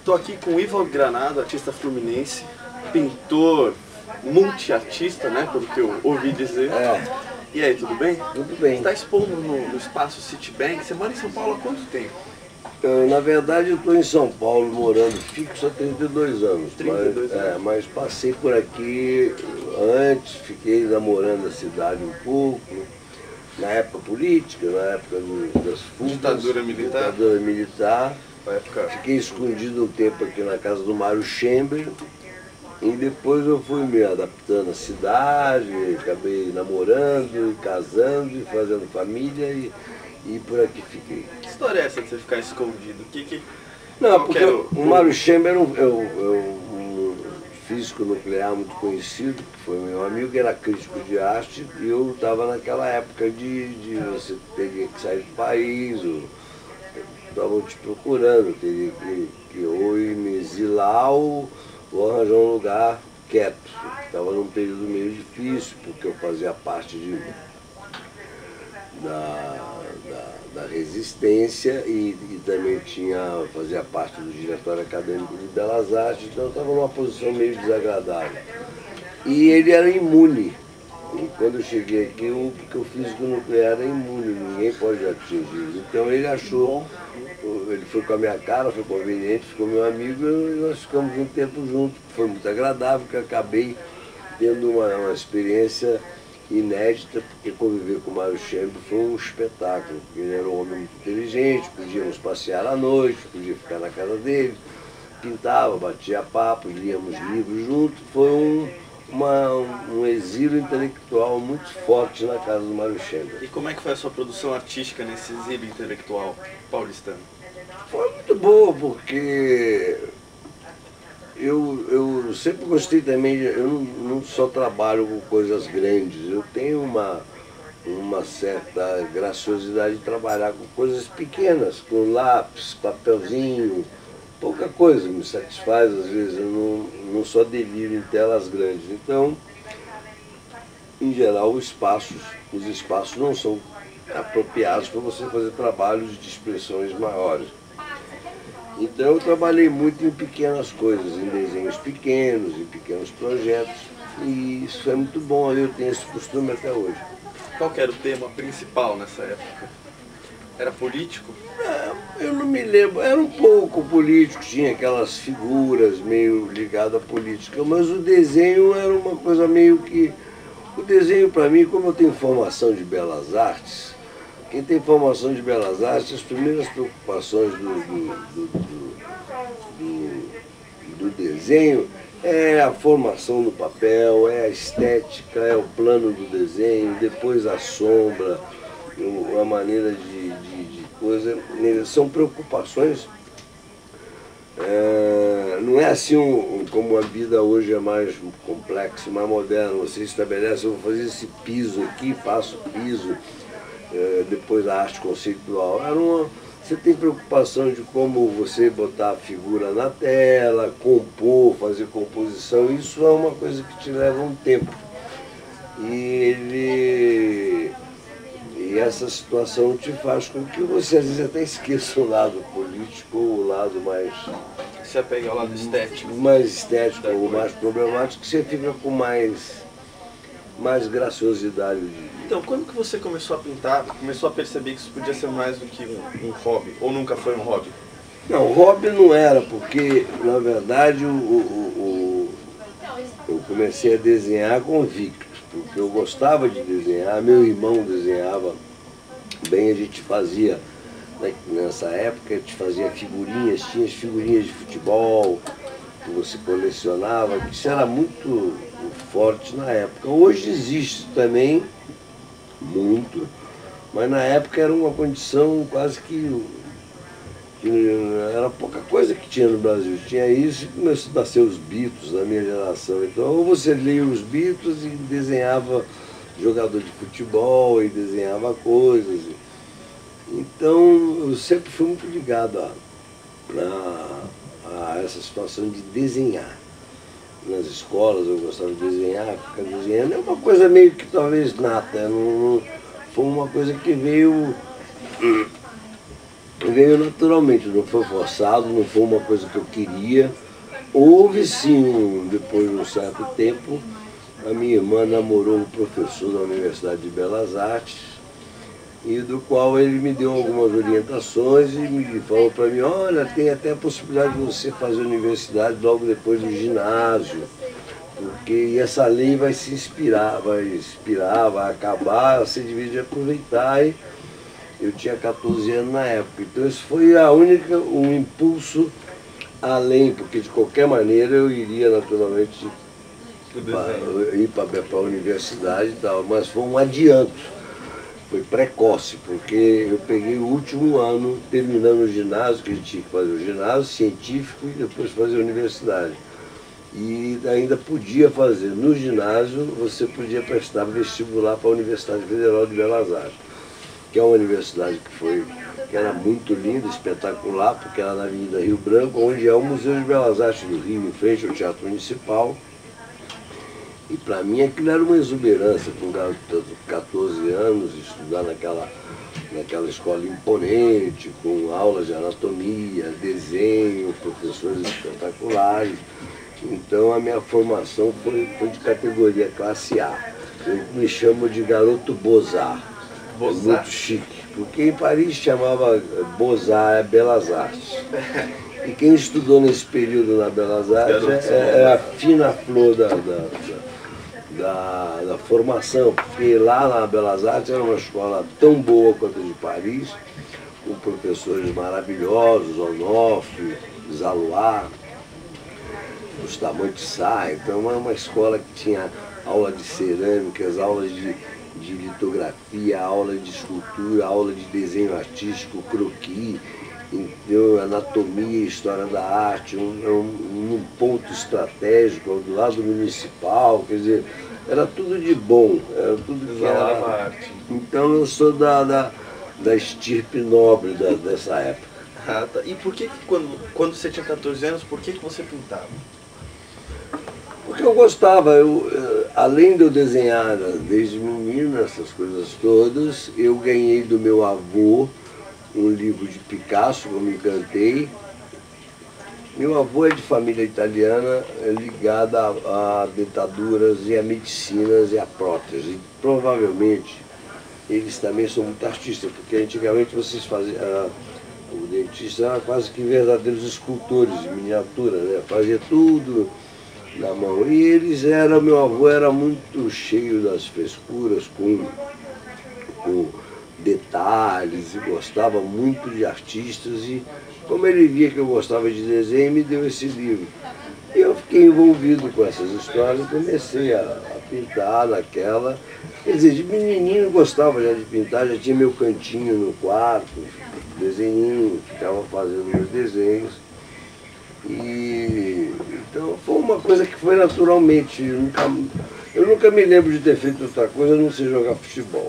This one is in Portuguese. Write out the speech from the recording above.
Estou aqui com o Ivan Granado, artista fluminense, pintor, multiartista, né, pelo que eu ouvi dizer. E aí, tudo bem? Tudo bem. Você está expondo no espaço Citibank. Você mora em São Paulo há quanto tempo? Na verdade, eu estou em São Paulo, morando fixo há 32 anos. 32 anos. Mas passei por aqui antes, fiquei namorando a cidade um pouco, na época política, na época das fugas. Ditadura militar. Ditadura militar. Época... Fiquei escondido um tempo aqui na casa do Mário Schember. E depois eu fui me adaptando à cidade, acabei namorando, casando, fazendo família e por aqui fiquei. Que história é essa de você ficar escondido? Não, porque o Mário Schember é um físico nuclear muito conhecido, que foi meu amigo, que era crítico de arte, e eu estava naquela época de você teria que sair do país, estavam te procurando, teria que ou ir me exilar ou arranjar um lugar quieto. Estava num período meio difícil, porque eu fazia parte da resistência e também fazia parte do Diretório Acadêmico de Belas Artes, então eu estava numa posição meio desagradável. E ele era imune. E quando eu cheguei aqui, porque o físico nuclear é imune, ninguém pode atingir. Então ele achou, ele foi com a minha cara, foi conveniente, ficou meu amigo e nós ficamos um tempo juntos. Foi muito agradável, porque eu acabei tendo uma experiência inédita, porque conviver com o Mário Schember foi um espetáculo. Ele era um homem muito inteligente, podíamos passear à noite, podia ficar na casa dele, pintava, batia papo, líamos livros juntos. Foi um exílio intelectual muito forte na casa do Mário Schember. E como é que foi a sua produção artística nesse exílio intelectual paulistano? Foi muito boa, porque eu sempre gostei também, eu não só trabalho com coisas grandes, eu tenho uma certa graciosidade de trabalhar com coisas pequenas, com lápis, papelzinho, pouca coisa me satisfaz, às vezes eu não só deliro em telas grandes. Então, em geral, os espaços não são apropriados para você fazer trabalhos de expressões maiores. Então eu trabalhei muito em pequenas coisas, em desenhos pequenos, em pequenos projetos, e isso é muito bom, eu tenho esse costume até hoje. Qual que era o tema principal nessa época? Era político? Eu não me lembro, era um pouco político, tinha aquelas figuras meio ligadas à política, mas o desenho era uma coisa meio que... O desenho para mim, como eu tenho formação de belas artes, quem tem formação de belas artes, as primeiras preocupações do desenho é a formação no papel, é a estética, é o plano do desenho, depois a sombra, a maneira de coisa. São preocupações, não é assim como a vida hoje é mais complexa, mais moderna. Você estabelece, eu vou fazer esse piso aqui, faço piso, depois a arte conceitual. Você tem preocupação de como você botar a figura na tela, compor, fazer composição. Isso é uma coisa que te leva um tempo. E essa situação te faz com que você às vezes até esqueça o lado político ou o lado mais... Você pega o lado estético. Mais estético ou mais problemático, que você fica com mais graciosidade. Então, quando que você começou a pintar, começou a perceber que isso podia ser mais do que um hobby? Ou nunca foi um hobby? Não, hobby não era, porque, na verdade, eu comecei a desenhar convicto, porque eu gostava de desenhar, meu irmão desenhava bem, a gente fazia, nessa época, a gente fazia figurinhas, tinha as figurinhas de futebol, que você colecionava, que isso era muito forte na época. Hoje existe também, muito, mas na época era uma condição quase que era pouca coisa que tinha no Brasil. Tinha isso e começou a nascer os Beatles da minha geração. Então ou você lia os Beatles e desenhava jogador de futebol e desenhava coisas. Então eu sempre fui muito ligado a essa situação de desenhar. Nas escolas eu gostava de desenhar, ficar desenhando. É uma coisa meio que talvez nata, foi uma coisa que veio veio naturalmente, não foi forçado, não foi uma coisa que eu queria. Houve sim, depois de um certo tempo, a minha irmã namorou um professor da Universidade de Belas Artes, e do qual ele me deu algumas orientações e me falou para mim, olha, tem até a possibilidade de você fazer universidade logo depois do ginásio, porque essa lei vai se inspirar, vai acabar, você devia aproveitar. E eu tinha 14 anos na época, então isso foi um impulso além, porque de qualquer maneira eu iria naturalmente ir para a universidade e tal, mas foi um adianto, foi precoce, porque eu peguei o último ano terminando o ginásio, que a gente tinha que fazer o ginásio científico e depois fazer a universidade. E ainda podia fazer no ginásio, você podia prestar vestibular para a Universidade Federal de Belas Artes, que é uma universidade que era muito linda, espetacular, porque era na Avenida Rio Branco, onde é o Museu de Belas Artes do Rio, em frente ao Teatro Municipal. E para mim aquilo era uma exuberância, com um garoto de 14 anos, estudar naquela escola imponente, com aulas de anatomia, desenho, professores espetaculares. Então a minha formação foi de categoria classe A. Eu me chamo de garoto Beaux-Arts. É muito chique, porque em Paris chamava Beaux-Arts, Belas Artes. E quem estudou nesse período na Belas Artes é a fina flor da formação, porque lá na Belas Artes era uma escola tão boa quanto a de Paris, com professores maravilhosos, Onofre, Zalois, Bustamante Sá. Então era uma escola que tinha aula de cerâmicas, aulas de litografia, aula de escultura, aula de desenho artístico, croquis, então, anatomia, história da arte, num ponto estratégico, do lado municipal, quer dizer, era tudo de bom, era tudo que era arte. Então eu sou da estirpe nobre dessa época. Ah, tá. E por que quando você tinha 14 anos, por que você pintava? Porque eu gostava, além de eu desenhar desde menino, essas coisas todas, eu ganhei do meu avô um livro de Picasso, que eu me encantei. Meu avô é de família italiana, ligada a dentaduras e a medicinas e a prótese. E, provavelmente, eles também são muito artistas, porque antigamente vocês faziam... O dentista era quase que verdadeiros escultores de miniatura, né? Fazia tudo na mão. E meu avô era muito cheio das frescuras, com detalhes, e gostava muito de artistas, e como ele via que eu gostava de desenho, me deu esse livro. E eu fiquei envolvido com essas histórias e comecei a pintar naquela. Quer dizer, de menininho eu gostava já de pintar, já tinha meu cantinho no quarto, desenhinho, ficava fazendo meus desenhos. E então foi uma coisa que foi naturalmente. Eu nunca me lembro de ter feito outra coisa a não ser jogar futebol.